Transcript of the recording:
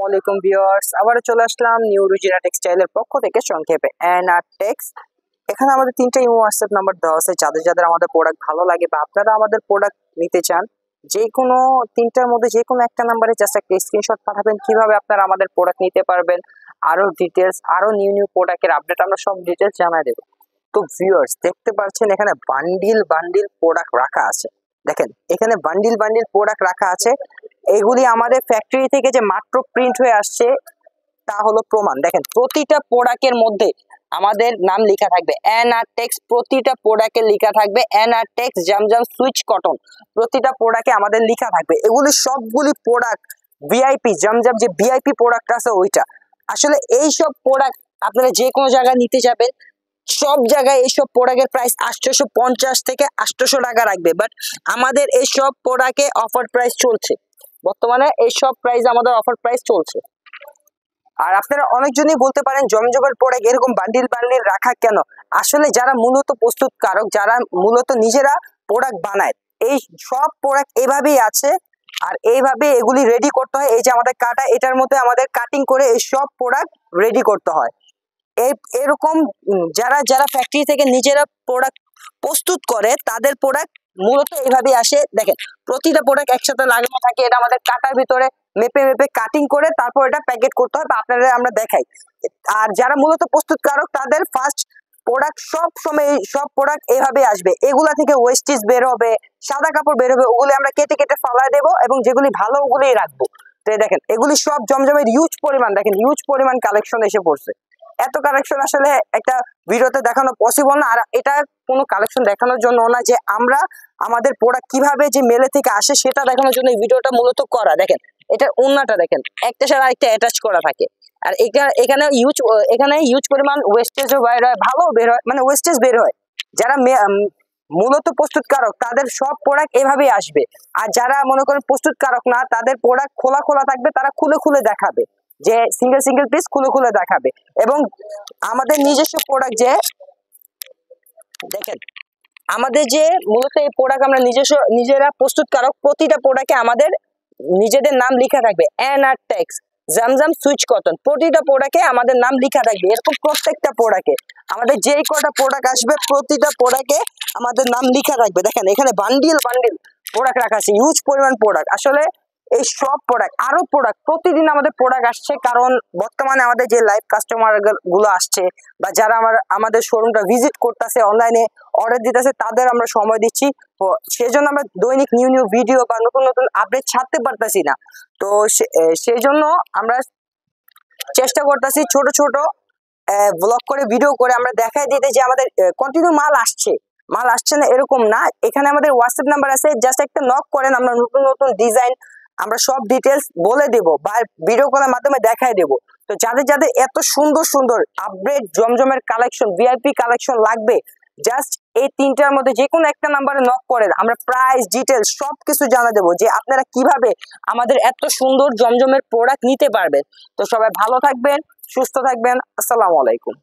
আলাইকুম ভিউয়ার্স, আবারও চলে আসলাম নিউ রুজিনা টেক্সটাইলের পক্ষ থেকে সংক্ষেপে এনআর টেক্স। এখানে আমাদের 3টা ইমো হোয়াটসঅ্যাপ নাম্বার দেওয়া আছে। যাদের যাদের আমাদের প্রোডাক্ট ভালো লাগে বা আপনারা আমাদের প্রোডাক্ট নিতে চান, যে কোনো 3টার মধ্যে যে কোনো একটা নাম্বারে জাস্ট একটা স্ক্রিনশট পাঠাবেন কিভাবে আপনারা আমাদের প্রোডাক্ট নিতে পারবেন। আরো ডিটেলস, আরো নিউ প্রোডাক্টের আপডেট আমরা সব ডিটেলস জানাই দেব। তো ভিউয়ার্স দেখতে পাচ্ছেন এখানে বান্ডিল প্রোডাক্ট রাখা আছে। দেখেন এখানে বান্ডিল প্রোডাক্ট রাখা আছে। এগুলি আমাদের ফ্যাক্টরি থেকে যে মাত্র প্রিন্ট হয়ে আসছে তা হলো প্রমাণ। দেখেন প্রতিটা প্রোডাক্টের মধ্যে আমাদের নাম লেখা থাকবে এনআর টেক্স। প্রতিটা প্রোডাক্টে লেখা থাকবে NR Tex Zamzam Swiss cotton. প্রতিটা প্রোডাক্টে আমাদের লেখা থাকবে। এগুলি সবগুলি প্রোডাক্ট ভিআইপি জামজাম যে ভিআইপি প্রোডাক্ট আছে ওইটা। আসলে এই সব প্রোডাক্ট আপনারা যে কোনো জায়গায় নিতে যাবেন, সব জায়গায় এইসব প্রোডাক্টের প্রাইস 850 থেকে 800 টাকা রাখবে। বাট আমাদের এই সব প্রোডাক্টে অফার প্রাইস চলছে। বর্তমানে এই সব প্রাইস আমাদের অফার প্রাইস চলছে। আর আপনারা অনেকজনই বলতে পারেন জমজমের প্রোডাক্ট এরকম বান্ডিল রাখা কেন? আসলে যারা মূলত প্রস্তুতকারক, যারা মূলত নিজেরা প্রোডাক্ট বানায়, এই সব প্রোডাক্ট এইভাবেই আছে। আর এইভাবে এগুলি রেডি করতে হয়। এই যে আমাদের কাটা, এটার মধ্যে আমাদের কাটিং করে এই সব প্রোডাক্ট রেডি করতে হয়। এরকম যারা যারা ফ্যাক্টরি থেকে নিজেরা প্রোডাক্ট প্রস্তুত করে তাদের প্রোডাক্ট মূলত এইভাবেই আসে। দেখেন প্রতিটা প্রোডাক্ট একসাথে লাগানো থাকে। এটা আমাদের কাটার ভিতরে মেপে কাটিং করে তারপর এটা প্যাকেট করতে হয় বা আপনাদের আমরা দেখাই। আর যারা মূলত প্রস্তুতকারক তাদের ফার্স্ট প্রোডাক্ট সব সময় সব প্রোডাক্ট এইভাবে আসবে। এগুলা থেকে ওয়েস্টেজ বের হবে, সাদা কাপড় বের হবে, ওগুলি আমরা কেটে কেটে ফালাই দেবো এবং যেগুলি ভালো ওগুলি রাখবো। তো দেখেন এগুলি সব জমজমের হিউজ পরিমাণ, দেখেন হিউজ পরিমাণ কালেকশন এসে পড়ছে। এত কালেকশন আসলে একটা ভিডিওতে দেখানো পসিবল না। আর এটা কোনো কালেকশন দেখানোর জন্য না, যে আমরা আমাদের প্রোডাক্ট কিভাবে যে মেলে থেকে আসে সেটা দেখানোর জন্য এই ভিডিওটা মূলত করা। দেখেন এটার ওন্নাটা দেখেন, একটা সাথে আরেকটা অ্যাটাচ করা থাকে। আর এখানে হিউজ পরিমাণ ওয়েস্টেজও বের হয়, ভালো বের হয়, মানে ওয়েস্টেজ বের হয়। যারা মূলত প্রস্তুতকারক তাদের সব প্রোডাক্ট এভাবেই আসবে। আর যারা মনে করেন প্রস্তুতকারক না, তাদের প্রোডাক্ট খোলা থাকবে, তারা খুলে দেখাবে, যে সিঙ্গেল পিস খুলে দেখাবে। এবং আমাদের নিজস্ব প্রোডাক্ট যে দেখেন, আমাদের যে মূলত এই প্রোডাক্ট আমরা নিজেরা প্রস্তুতকারক, প্রতিটা প্রোডাক্টে আমাদের নিজেদের নাম লেখা থাকবে NR Tex Zamzam Swiss cotton. প্রতিটা প্রোডাক্টে আমাদের নাম লেখা থাকবে। এরকম প্রত্যেকটা প্রোডাক্টে আমাদের যেই কটা প্রোডাক্ট আসবে প্রতিটা প্রোডাক্টে আমাদের নাম লেখা থাকবে। দেখেন এখানে বান্ডিল প্রোডাক্ট রাখা আছে, হিউজ পরিমাণ প্রোডাক্ট। আসলে এই সব প্রোডাক্ট আরো প্রোডাক্ট প্রতিদিন আমাদের প্রোডাক্ট আসছে, কারণ বর্তমানে আমাদের যে লাইভ কাস্টমার গুলো আসছে বা যারা আমাদের শোরুমটা ভিজিট করতেছে, অনলাইনে অর্ডার দিতেছে, তাদের আমরা সময় দিচ্ছি। তো সেজন্য আমরা দৈনিক নিউ ভিডিও বা নতুন আপডেট ছাড়তে পারতেছি না। তো সেই জন্য আমরা চেষ্টা করতেছি ছোট ব্লগ করে ভিডিও করে আমরা দেখাই দিতে যে আমাদের কন্টিনিউ মাল আসছে না এরকম না। এখানে আমাদের হোয়াটসঅ্যাপ নাম্বার আছে, জাস্ট একটা নক করেন, আমরা নতুন ডিজাইন আমরা সব ডিটেলস বলে দেব বা ভিডিও কলের মাধ্যমে দেখাই দেব। তো যাদের এত সুন্দর আপডেট জমজমের কালেকশন, ভিআইপি কালেকশন লাগবে, জাস্ট এই 3টার মধ্যে যে কোনো একটা নাম্বারে নক করেন, আমরা প্রাইস ডিটেলস সবকিছু জানা দেবো যে আপনারা কিভাবে আমাদের এত সুন্দর জমজমের প্রোডাক্ট নিতে পারবেন। তো সবাই ভালো থাকবেন, সুস্থ থাকবেন। আসসালামু আলাইকুম।